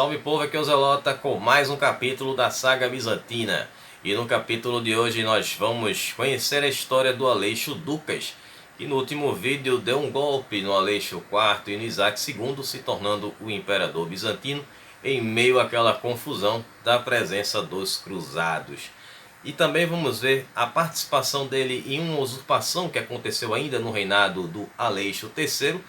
Salve povo, aqui é o Zelota com mais um capítulo da saga bizantina. E no capítulo de hoje nós vamos conhecer a história do Aleixo Ducas, que no último vídeo deu um golpe no Aleixo IV e no Isaac II, se tornando o imperador bizantino em meio àquela confusão da presença dos cruzados. E também vamos ver a participação dele em uma usurpação que aconteceu ainda no reinado do Aleixo III,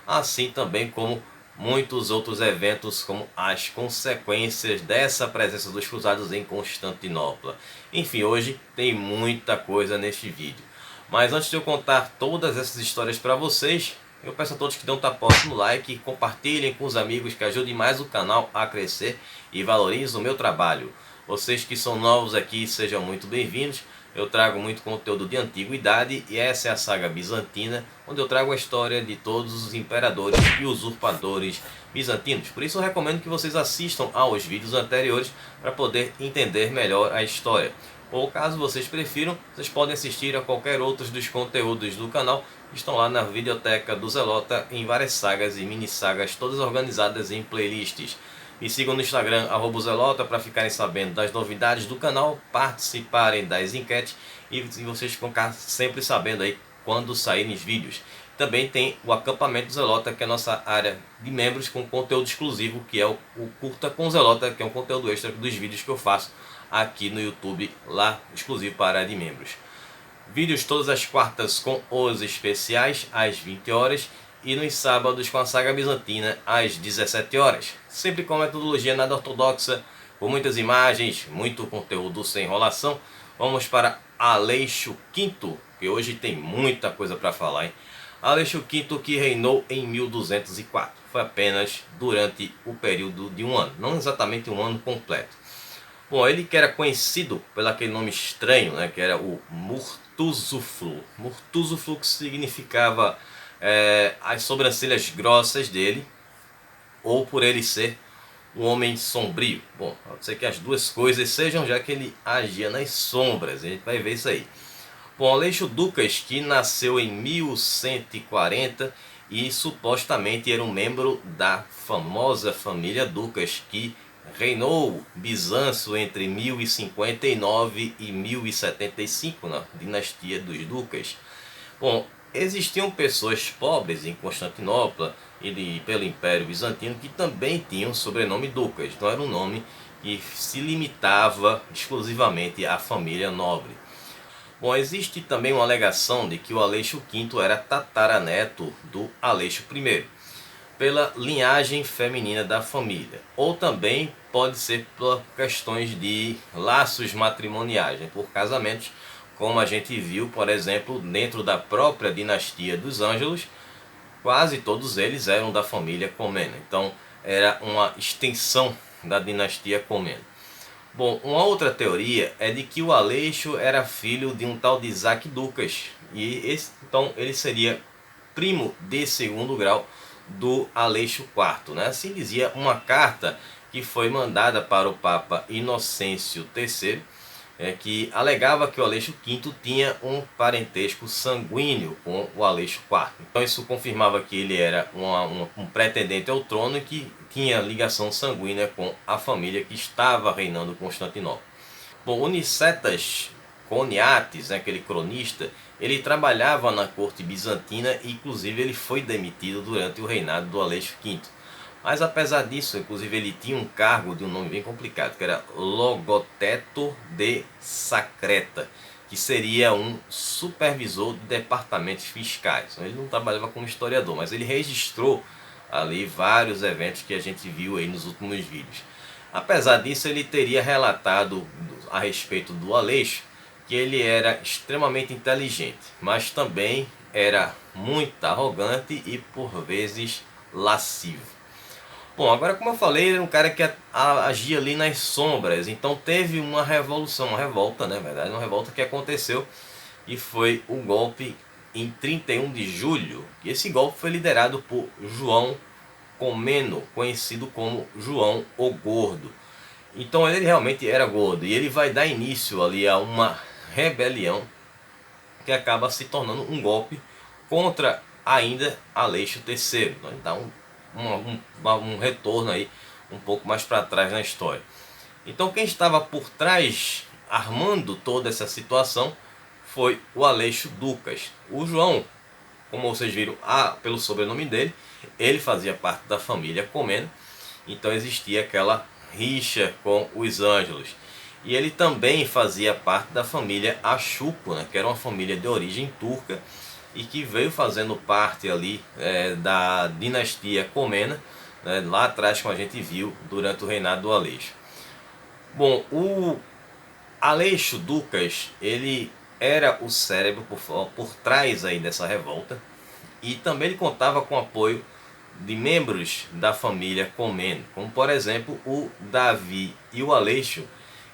assim também como muitos outros eventos, como as consequências dessa presença dos cruzados em Constantinopla. Enfim, hoje tem muita coisa neste vídeo. Mas antes de eu contar todas essas histórias para vocês, eu peço a todos que dêem um tapote no like, compartilhem com os amigos, que ajudem mais o canal a crescer e valorizem o meu trabalho. Vocês que são novos aqui, sejam muito bem-vindos. Eu trago muito conteúdo de antiguidade e essa é a saga bizantina, onde eu trago a história de todos os imperadores e usurpadores bizantinos. Por isso eu recomendo que vocês assistam aos vídeos anteriores para poder entender melhor a história. Ou caso vocês prefiram, vocês podem assistir a qualquer outro dos conteúdos do canal, que estão lá na videoteca do Zelota, em várias sagas e mini sagas, todas organizadas em playlists. Me sigam no Instagram, @zelota, para ficarem sabendo das novidades do canal, participarem das enquetes e vocês ficar sempre sabendo aí quando saírem os vídeos. Também tem o acampamento do Zelota, que é a nossa área de membros com conteúdo exclusivo, que é o Curta com Zelota, que é um conteúdo extra dos vídeos que eu faço aqui no YouTube, lá exclusivo para a área de membros. Vídeos todas as quartas com os especiais às 20 horas e nos sábados com a saga bizantina às 17 horas. Sempre com metodologia nada ortodoxa, com muitas imagens, muito conteúdo sem enrolação. Vamos para Aleixo V, que hoje tem muita coisa para falar, hein? Aleixo V, que reinou em 1204. Foi apenas durante o período de um ano, não exatamente um ano completo. Bom, ele que era conhecido pelo aquele nome estranho, né, que era o Murtuzuflu. Murtuzuflu, que significava as sobrancelhas grossas dele, ou por ele ser um homem sombrio. Bom, pode ser que as duas coisas sejam, já que ele agia nas sombras, a gente vai ver isso aí. Bom, Aleixo Ducas, que nasceu em 1140 e supostamente era um membro da famosa família Ducas, que reinou Bizâncio entre 1059 e 1075, na dinastia dos Ducas. Bom, existiam pessoas pobres em Constantinopla e pelo Império Bizantino que também tinham o sobrenome Ducas. Então era um nome que se limitava exclusivamente à família nobre. Bom, existe também uma alegação de que o Aleixo V era tataraneto do Aleixo I, pela linhagem feminina da família, ou também pode ser por questões de laços matrimoniais, por casamentos, como a gente viu, por exemplo, dentro da própria dinastia dos Ângelos, quase todos eles eram da família Comneno, então era uma extensão da dinastia Comneno. Bom, uma outra teoria é de que o Aleixo era filho de um tal de Isaac Ducas, e então ele seria primo de segundo grau do Aleixo IV, né? Assim dizia uma carta que foi mandada para o Papa Inocêncio III, que alegava que o Aleixo V tinha um parentesco sanguíneo com o Aleixo IV. Então isso confirmava que ele era um pretendente ao trono e que tinha ligação sanguínea com a família que estava reinando Constantinopla. Bom, o Nicetas Coniates, aquele cronista, ele trabalhava na corte bizantina e inclusive ele foi demitido durante o reinado do Aleixo V. Mas apesar disso, inclusive ele tinha um cargo de um nome bem complicado, que era Logoteto de Sacreta, que seria um supervisor de departamentos fiscais. Então, ele não trabalhava como historiador, mas ele registrou ali vários eventos que a gente viu aí nos últimos vídeos. Apesar disso, ele teria relatado a respeito do Aleixo que ele era extremamente inteligente, mas também era muito arrogante e por vezes lascivo. Bom, agora como eu falei, ele era um cara que agia ali nas sombras, então teve uma revolução, uma revolta, né, verdade, uma revolta que aconteceu e foi o golpe em 31 de julho. E esse golpe foi liderado por João Comneno, conhecido como João o Gordo. Então ele realmente era gordo e ele vai dar início ali a uma rebelião que acaba se tornando um golpe contra ainda Aleixo III. Então ele dá um retorno aí, um pouco mais para trás na história. Então quem estava por trás, armando toda essa situação, foi o Aleixo Ducas. O João, como vocês viram pelo sobrenome dele, ele fazia parte da família Comneno, então existia aquela rixa com os Ângelos. E ele também fazia parte da família Achuco, né, que era uma família de origem turca e que veio fazendo parte ali da dinastia Comnena, né, lá atrás, como a gente viu durante o reinado do Aleixo. Bom, o Aleixo Ducas, ele era o cérebro por trás aí dessa revolta, e também ele contava com o apoio de membros da família Comneno, como por exemplo o Davi e o Aleixo,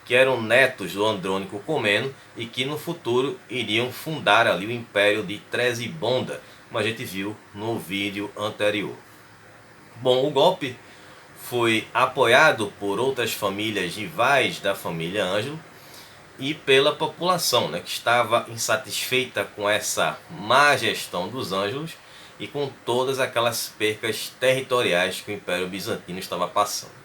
que eram netos do Andrônico Comneno e que no futuro iriam fundar ali o Império de Trezibonda, como a gente viu no vídeo anterior. Bom, o golpe foi apoiado por outras famílias rivais da família Ângelo e pela população, né, que estava insatisfeita com essa má gestão dos Ângelos e com todas aquelas percas territoriais que o Império Bizantino estava passando.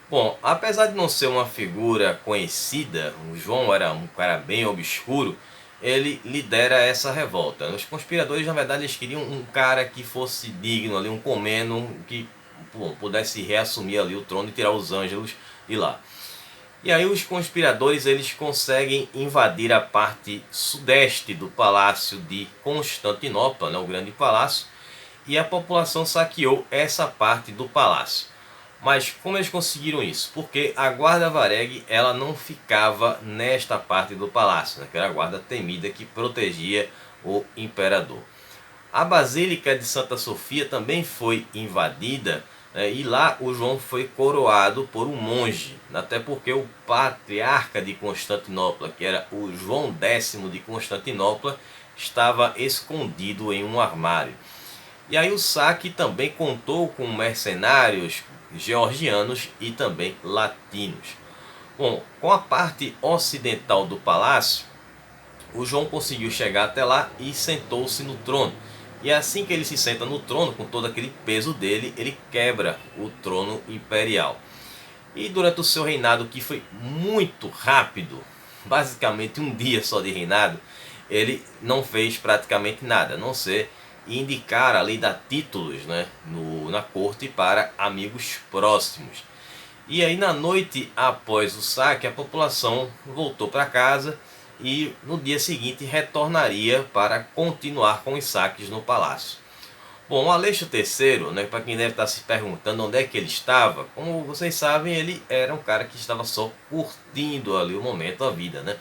Bom, apesar de não ser uma figura conhecida, o João era um cara bem obscuro, ele lidera essa revolta. Os conspiradores, na verdade, eles queriam um cara que fosse digno ali, um Comneno, que pudesse reassumir ali o trono e tirar os Ângelos de lá. E aí os conspiradores, eles conseguem invadir a parte sudeste do palácio de Constantinopla, né, o grande palácio, e a população saqueou essa parte do palácio. Mas como eles conseguiram isso? Porque a guarda varegue, ela não ficava nesta parte do palácio, né, que era a guarda temida que protegia o imperador. A Basílica de Santa Sofia também foi invadida, e lá o João foi coroado por um monge, até porque o patriarca de Constantinopla, que era o João X de Constantinopla, estava escondido em um armário. E aí o saque também contou com mercenários georgianos e também latinos. Bom, com a parte ocidental do palácio, o João conseguiu chegar até lá e sentou-se no trono. E assim que ele se senta no trono, com todo aquele peso dele, ele quebra o trono imperial. E durante o seu reinado, que foi muito rápido, basicamente um dia só de reinado, ele não fez praticamente nada, a não ser indicar ali, dar títulos, né, na corte para amigos próximos. E aí na noite após o saque, a população voltou para casa e no dia seguinte retornaria para continuar com os saques no palácio. Bom, o Aleixo III, né, para quem deve estar se perguntando onde é que ele estava, como vocês sabem, ele era um cara que estava só curtindo ali o momento, a vida, né?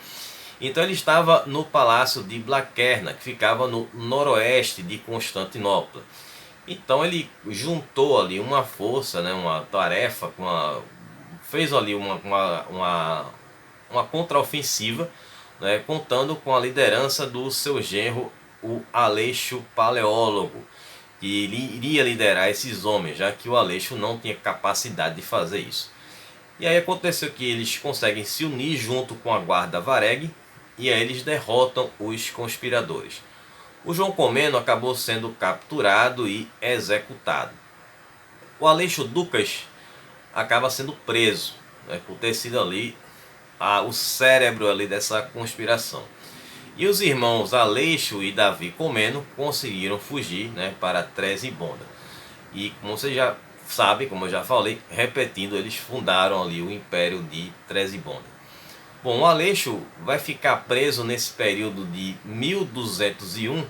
Então ele estava no palácio de Blaquerna, que ficava no noroeste de Constantinopla. Então ele juntou ali uma força, né, uma tarefa, fez ali uma contraofensiva, né, contando com a liderança do seu genro, o Aleixo Paleólogo, que ele iria liderar esses homens, já que o Aleixo não tinha capacidade de fazer isso. E aí aconteceu que eles conseguem se unir junto com a guarda varegue, e aí eles derrotam os conspiradores. O João Comneno acabou sendo capturado e executado. O Aleixo Ducas acaba sendo preso, né, por ter sido ali o cérebro ali dessa conspiração. E os irmãos Aleixo e Davi Comneno conseguiram fugir, né, para Trezibonda. E como você já sabe, como eu já falei, repetindo, eles fundaram ali o Império de Trezibonda. Bom, o Aleixo vai ficar preso nesse período de 1201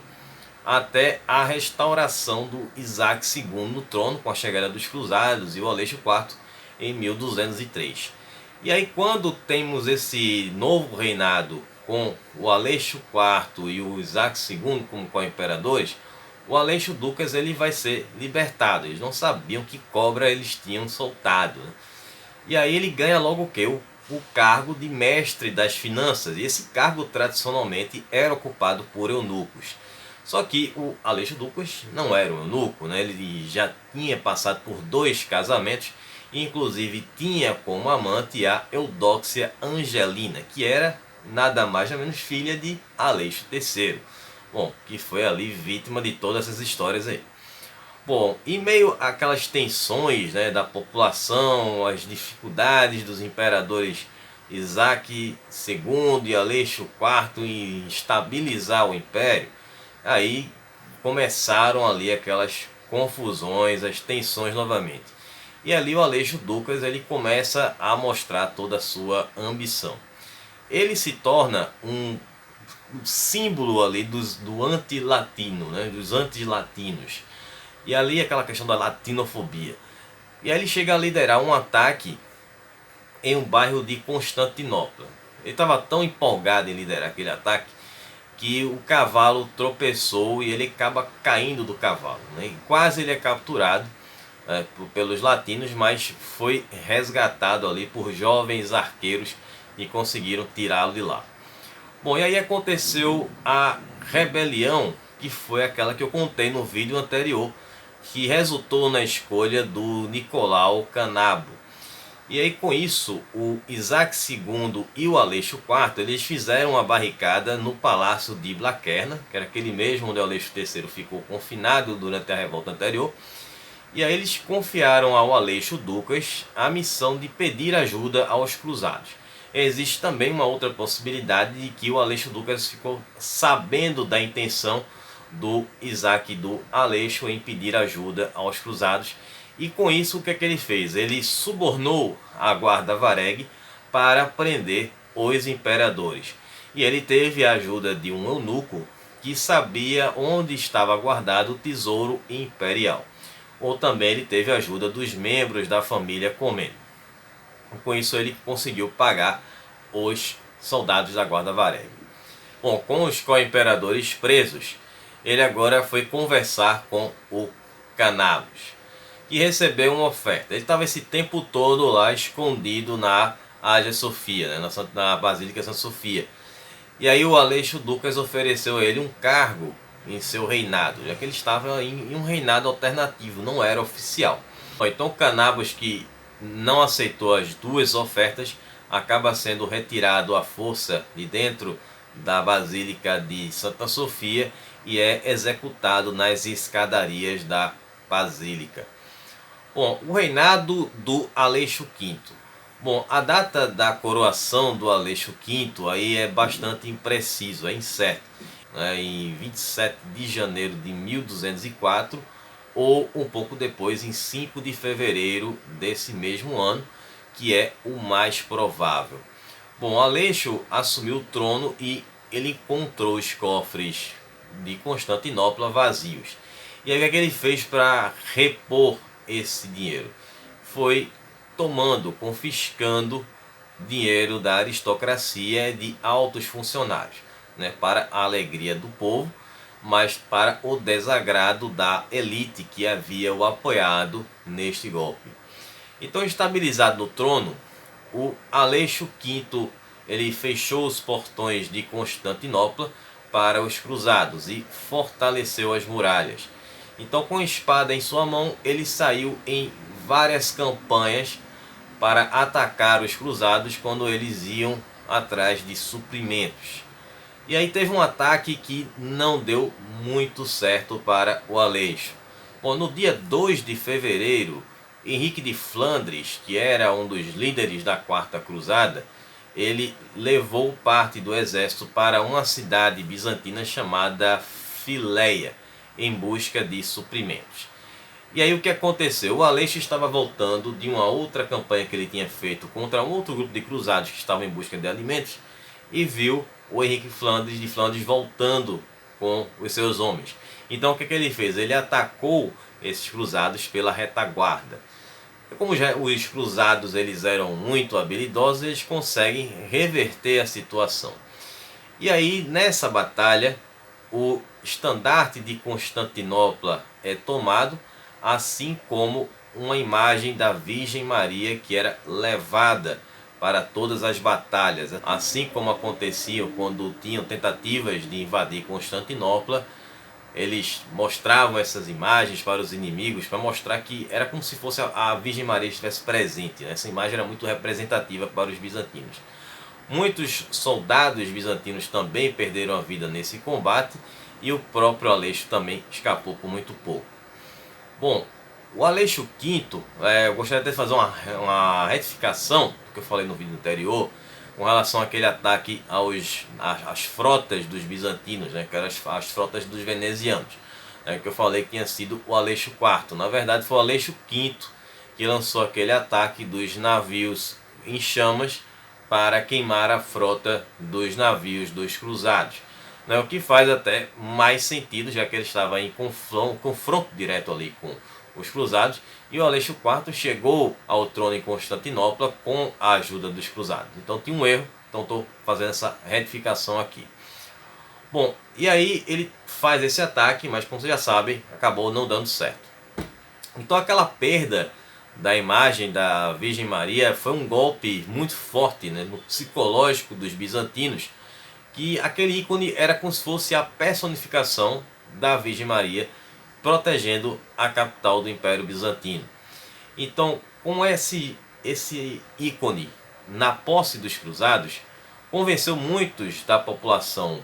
até a restauração do Isaac II no trono, com a chegada dos cruzados e o Aleixo IV em 1203. E aí quando temos esse novo reinado com o Aleixo IV e o Isaac II como co-imperadores, o Aleixo Ducas ele vai ser libertado. Eles não sabiam que cobra eles tinham soltado, né? E aí ele ganha logo o que? O cargo de mestre das finanças, e esse cargo tradicionalmente era ocupado por eunucos. Só que o Aleixo Ducas não era um eunuco, né? Ele já tinha passado por 2 casamentos, inclusive tinha como amante a Eudóxia Angelina, que era nada mais nem menos filha de Aleixo III, bom, que foi ali vítima de todas essas histórias aí. Bom, em meio àquelas tensões, né, da população, as dificuldades dos imperadores Isaac II e Aleixo IV em estabilizar o império, aí começaram ali aquelas confusões, as tensões novamente. E ali o Aleixo Ducas ele começa a mostrar toda a sua ambição. Ele se torna um símbolo ali do anti-latino, né, dos anti-latinos. E ali aquela questão da latinofobia. E aí ele chega a liderar um ataque em um bairro de Constantinopla. Ele estava tão empolgado em liderar aquele ataque que o cavalo tropeçou e ele acaba caindo do cavalo, né? E quase ele é capturado pelos latinos, mas foi resgatado ali por jovens arqueiros e conseguiram tirá-lo de lá. Bom, e aí aconteceu a rebelião, que foi aquela que eu contei no vídeo anterior, que resultou na escolha do Nicolau Canabo. E aí com isso, o Isaac II e o Aleixo IV, eles fizeram uma barricada no Palácio de Blaquerna, que era aquele mesmo onde o Aleixo III ficou confinado durante a revolta anterior. E aí eles confiaram ao Aleixo Ducas a missão de pedir ajuda aos cruzados. Existe também uma outra possibilidade de que o Aleixo Ducas ficou sabendo da intenção do Isaac e do Aleixo em pedir ajuda aos cruzados. E com isso o que é que ele fez? Ele subornou a guarda varegue para prender os imperadores. E ele teve a ajuda de um eunuco que sabia onde estava guardado o tesouro imperial. Ou também ele teve a ajuda dos membros da família Comneno. Com isso ele conseguiu pagar os soldados da guarda varegue. Bom, com os co-imperadores presos, ele agora foi conversar com o Canabus, que recebeu uma oferta. Ele estava esse tempo todo lá escondido na Hagia Sophia, né, na Basílica Santa Sofia. E aí o Aleixo Ducas ofereceu a ele um cargo em seu reinado, já que ele estava em um reinado alternativo, não era oficial. Então o Canabus, que não aceitou as duas ofertas, acaba sendo retirado à força de dentro da Basílica de Santa Sofia e é executado nas escadarias da Basílica. Bom, o reinado do Aleixo V. Bom, a data da coroação do Aleixo V aí é bastante impreciso, é incerto. Em 27 de janeiro de 1204 ou um pouco depois, em 5 de fevereiro desse mesmo ano, que é o mais provável. Bom, Aleixo assumiu o trono e ele encontrou os cofres de Constantinopla vazios. E aí o que ele fez para repor esse dinheiro? Foi confiscando dinheiro da aristocracia e de altos funcionários, né, para a alegria do povo, mas para o desagrado da elite que havia o apoiado neste golpe. Então, estabilizado no trono, o Aleixo V ele fechou os portões de Constantinopla para os cruzados e fortaleceu as muralhas. Então, com a espada em sua mão, ele saiu em várias campanhas para atacar os cruzados quando eles iam atrás de suprimentos. E aí teve um ataque que não deu muito certo para o Aleixo. Bom, no dia 2 de fevereiro, Henrique de Flandres, que era um dos líderes da Quarta Cruzada, ele levou parte do exército para uma cidade bizantina chamada Fileia, em busca de suprimentos. E aí o que aconteceu? O Aleixo estava voltando de uma outra campanha que ele tinha feito contra um outro grupo de cruzados que estavam em busca de alimentos e viu o Henrique de Flandres voltando com os seus homens. Então o que ele fez? Ele atacou esses cruzados pela retaguarda. Como já os cruzados eles eram muito habilidosos, eles conseguem reverter a situação. E aí nessa batalha o estandarte de Constantinopla é tomado, assim como uma imagem da Virgem Maria que era levada para todas as batalhas. Assim como acontecia quando tinham tentativas de invadir Constantinopla, eles mostravam essas imagens para os inimigos para mostrar que era como se fosse a Virgem Maria estivesse presente. Essa imagem era muito representativa para os bizantinos. Muitos soldados bizantinos também perderam a vida nesse combate e o próprio Aleixo também escapou por muito pouco. Bom, o Aleixo V, eu gostaria de fazer uma retificação do que eu falei no vídeo anterior, com relação àquele ataque às frotas dos bizantinos, né, que eram as frotas dos venezianos, né, que eu falei que tinha sido o Aleixo IV. Na verdade foi o Aleixo V que lançou aquele ataque dos navios em chamas para queimar a frota dos navios dos cruzados, né, o que faz até mais sentido, já que ele estava em confronto direto ali com os cruzados, e o Aleixo IV chegou ao trono em Constantinopla com a ajuda dos cruzados. Então tinha um erro, então estou fazendo essa retificação aqui. Bom, e aí ele faz esse ataque, mas como vocês já sabem, acabou não dando certo. Então aquela perda da imagem da Virgem Maria foi um golpe muito forte, né, no psicológico dos bizantinos, que aquele ícone era como se fosse a personificação da Virgem Maria protegendo a capital do Império Bizantino. Então, com esse ícone na posse dos cruzados, convenceu muitos da população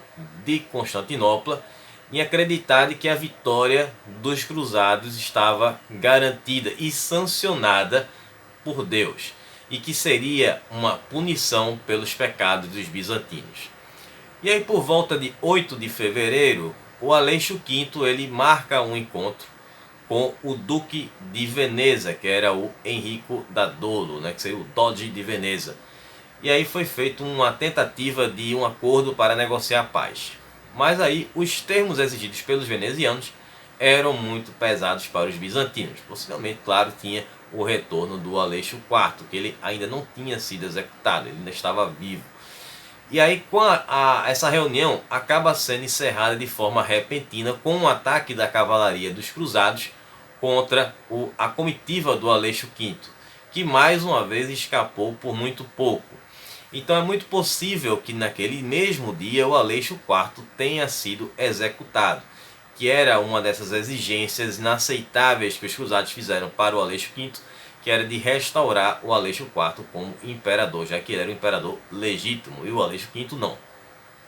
de Constantinopla em acreditar de que a vitória dos cruzados estava garantida e sancionada por Deus, e que seria uma punição pelos pecados dos bizantinos. E aí, por volta de 8 de fevereiro, o Aleixo V ele marca um encontro com o Duque de Veneza, que era o Enrico da Dolo, né, que seria o Doge de Veneza. E aí foi feita uma tentativa de um acordo para negociar a paz. Mas aí os termos exigidos pelos venezianos eram muito pesados para os bizantinos. Possivelmente, claro, tinha o retorno do Aleixo IV, que ele ainda não tinha sido executado, ele ainda estava vivo. E aí com essa reunião acaba sendo encerrada de forma repentina com um ataque da cavalaria dos cruzados contra a comitiva do Aleixo V, que mais uma vez escapou por muito pouco. Então é muito possível que naquele mesmo dia o Aleixo IV tenha sido executado, que era uma dessas exigências inaceitáveis que os cruzados fizeram para o Aleixo V, que era de restaurar o Aleixo IV como imperador, já que ele era o imperador legítimo e o Aleixo V não.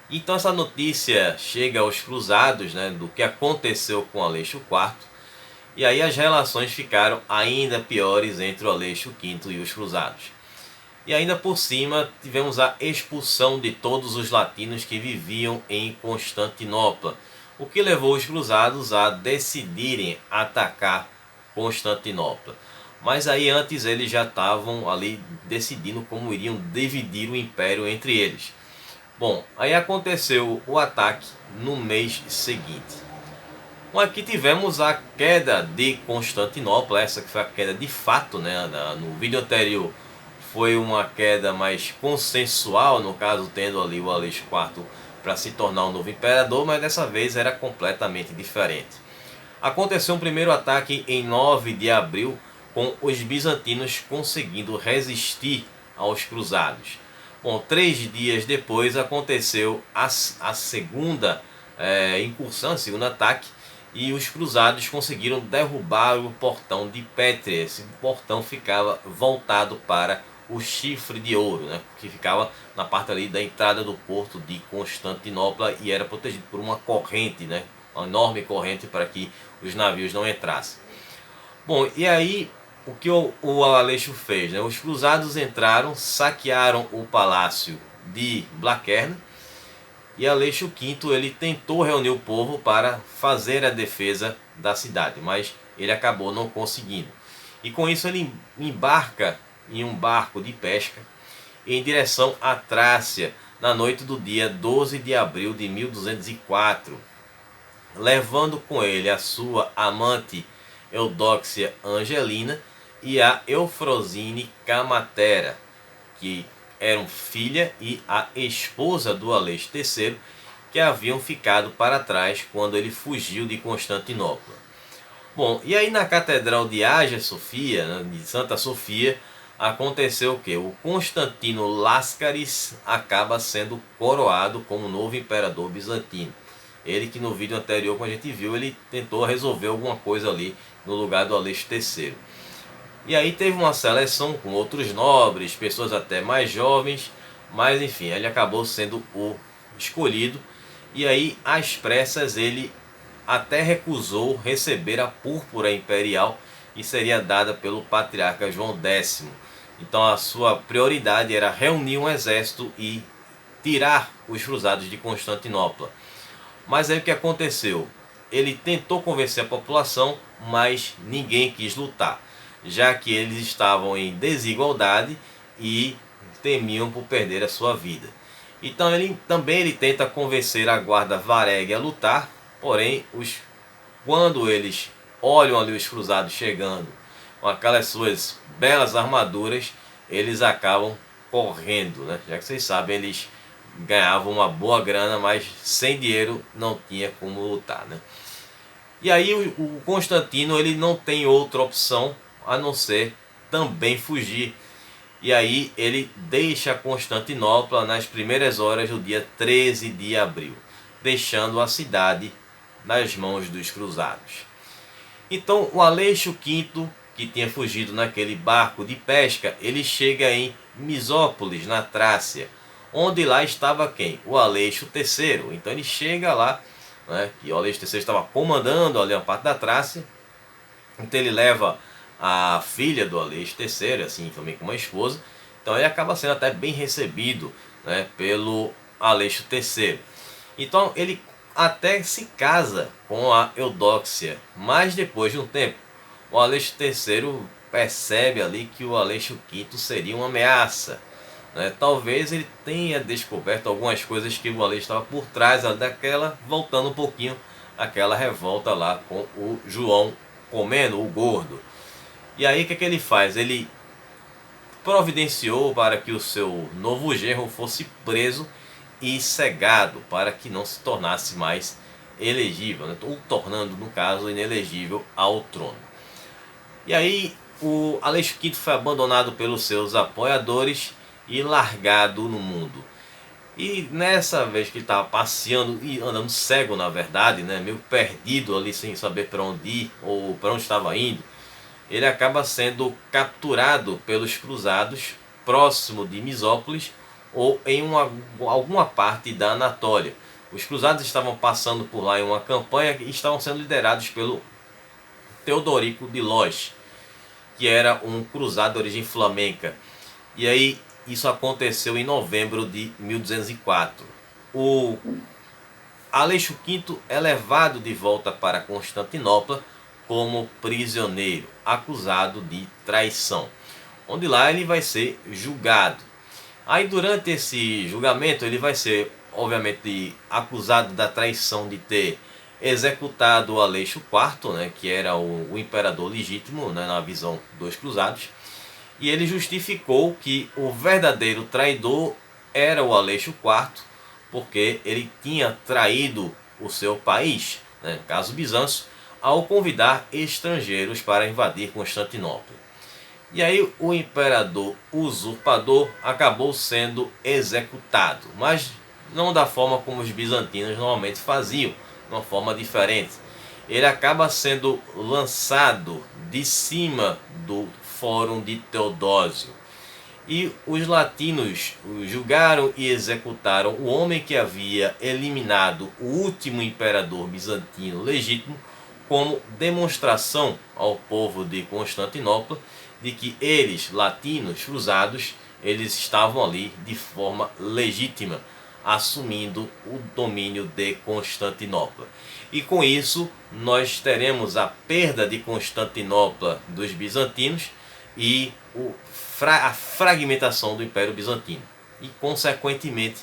Então essa notícia chega aos cruzados, né, do que aconteceu com o Aleixo IV, e aí as relações ficaram ainda piores entre o Aleixo V e os cruzados. E ainda por cima tivemos a expulsão de todos os latinos que viviam em Constantinopla, o que levou os cruzados a decidirem atacar Constantinopla. Mas aí antes eles já estavam ali decidindo como iriam dividir o império entre eles. Bom, aí aconteceu o ataque no mês seguinte. Bom, aqui tivemos a queda de Constantinopla, essa que foi a queda de fato, né? No vídeo anterior foi uma queda mais consensual, no caso tendo ali o Aleixo IV para se tornar o novo imperador, mas dessa vez era completamente diferente. Aconteceu um primeiro ataque em 9 de abril, com os bizantinos conseguindo resistir aos cruzados. Bom, 3 dias depois aconteceu a segunda incursão, o segundo ataque, e os cruzados conseguiram derrubar o portão de Pétrea. Esse portão ficava voltado para o Chifre de Ouro, né, que ficava na parte ali da entrada do porto de Constantinopla e era protegido por uma corrente, né, uma enorme corrente para que os navios não entrassem. Bom, e aí o que o Aleixo fez, né? Os cruzados entraram, saquearam o palácio de Blaquerna, e Aleixo V ele tentou reunir o povo para fazer a defesa da cidade, mas ele acabou não conseguindo. E com isso ele embarca em um barco de pesca em direção à Trácia na noite do dia 12 de abril de 1204, levando com ele a sua amante Eudóxia Angelina e a Eufrosine Camatera, que eram filha e a esposa do Aleixo III, que haviam ficado para trás quando ele fugiu de Constantinopla. Bom, e aí na Catedral de Hagia Sofia, de Santa Sofia, aconteceu o que? O Constantino Láscaris acaba sendo coroado como novo imperador bizantino. Ele que no vídeo anterior, como a gente viu, ele tentou resolver alguma coisa ali no lugar do Aleixo III. E aí teve uma seleção com outros nobres, pessoas até mais jovens, mas enfim, ele acabou sendo o escolhido. E aí às pressas ele até recusou receber a púrpura imperial que seria dada pelo patriarca João X. Então a sua prioridade era reunir um exército e tirar os cruzados de Constantinopla. Mas aí o que aconteceu? Ele tentou convencer a população, mas ninguém quis lutar, já que eles estavam em desigualdade e temiam por perder a sua vida. Então ele tenta convencer a guarda varégia a lutar, porém quando eles olham ali os cruzados chegando com aquelas suas belas armaduras, eles acabam correndo, né? Já que vocês sabem, eles ganhavam uma boa grana, mas sem dinheiro não tinha como lutar, né? E aí o Constantino ele não tem outra opção a não ser também fugir. E aí ele deixa Constantinopla nas primeiras horas do dia 13 de abril, deixando a cidade nas mãos dos cruzados. Então o Aleixo V, que tinha fugido naquele barco de pesca, ele chega em Misópolis, na Trácia, onde lá estava quem? O Aleixo III. Então ele chega lá, né, e o Aleixo III estava comandando ali a parte da Trácia. Então ele leva a filha do Aleixo III, assim também como a esposa. Então ele acaba sendo até bem recebido, né, pelo Aleixo III. Então ele até se casa com a Eudóxia, mas depois de um tempo o Aleixo III percebe ali que o Aleixo V seria uma ameaça, né? Talvez ele tenha descoberto algumas coisas que o Aleixo estava por trás daquela, voltando um pouquinho aquela revolta lá com o João Comneno, o Gordo. E aí o que ele faz? Ele providenciou para que o seu novo genro fosse preso e cegado para que não se tornasse mais elegível, né? Ou tornando, no caso, inelegível ao trono. E aí o Aleixo V foi abandonado pelos seus apoiadores e largado no mundo. E nessa vez que ele estava passeando e andando cego, na verdade, né, meio perdido ali sem saber para onde ir ou para onde estava indo, ele acaba sendo capturado pelos cruzados próximo de Misópolis ou em alguma parte da Anatólia. Os cruzados estavam passando por lá em uma campanha e estavam sendo liderados pelo Teodorico de Lóis, que era um cruzado de origem flamenca. E aí isso aconteceu em novembro de 1204. O Aleixo V é levado de volta para Constantinopla como prisioneiro, acusado de traição, onde lá ele vai ser julgado. Aí durante esse julgamento ele vai ser, obviamente, acusado da traição de ter executado o Aleixo IV, né, que era o imperador legítimo, né, na visão dos cruzados. E ele justificou que o verdadeiro traidor era o Aleixo IV, porque ele tinha traído o seu país, né, caso Bizâncio, ao convidar estrangeiros para invadir Constantinopla. E aí o imperador usurpador acabou sendo executado, mas não da forma como os bizantinos normalmente faziam, de uma forma diferente. Ele acaba sendo lançado de cima do Fórum de Teodósio. E os latinos julgaram e executaram o homem que havia eliminado o último imperador bizantino legítimo, como demonstração ao povo de Constantinopla de que eles, latinos cruzados, eles estavam ali de forma legítima, assumindo o domínio de Constantinopla. E com isso nós teremos a perda de Constantinopla dos bizantinos e a fragmentação do Império Bizantino. E consequentemente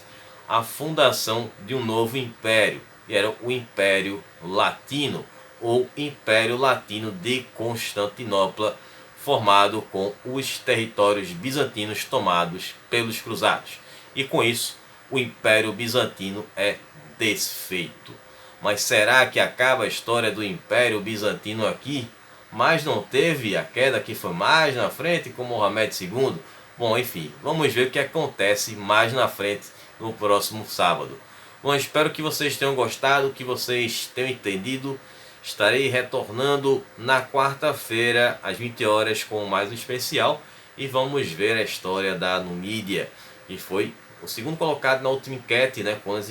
a fundação de um novo império, que era o Império Latino, ou Império Latino de Constantinopla, formado com os territórios bizantinos tomados pelos cruzados. E com isso o Império Bizantino é desfeito. Mas será que acaba a história do Império Bizantino aqui? Mas não teve a queda que foi mais na frente com Mohamed II? Bom, enfim, vamos ver o que acontece mais na frente no próximo sábado. Bom, espero que vocês tenham gostado, que vocês tenham entendido. Estarei retornando na quarta-feira às 20 horas com mais um especial e vamos ver a história da Numídia, que foi o segundo colocado na última enquete, né, quando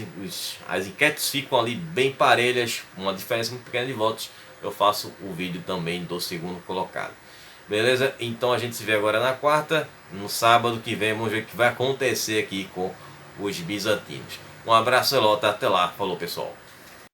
as enquetes ficam ali bem parelhas, uma diferença muito pequena de votos, eu faço o vídeo também do segundo colocado. Beleza? Então a gente se vê agora na quarta, no sábado que vem, vamos ver o que vai acontecer aqui com os bizantinos. Um abraço, Elota, até lá, falou pessoal.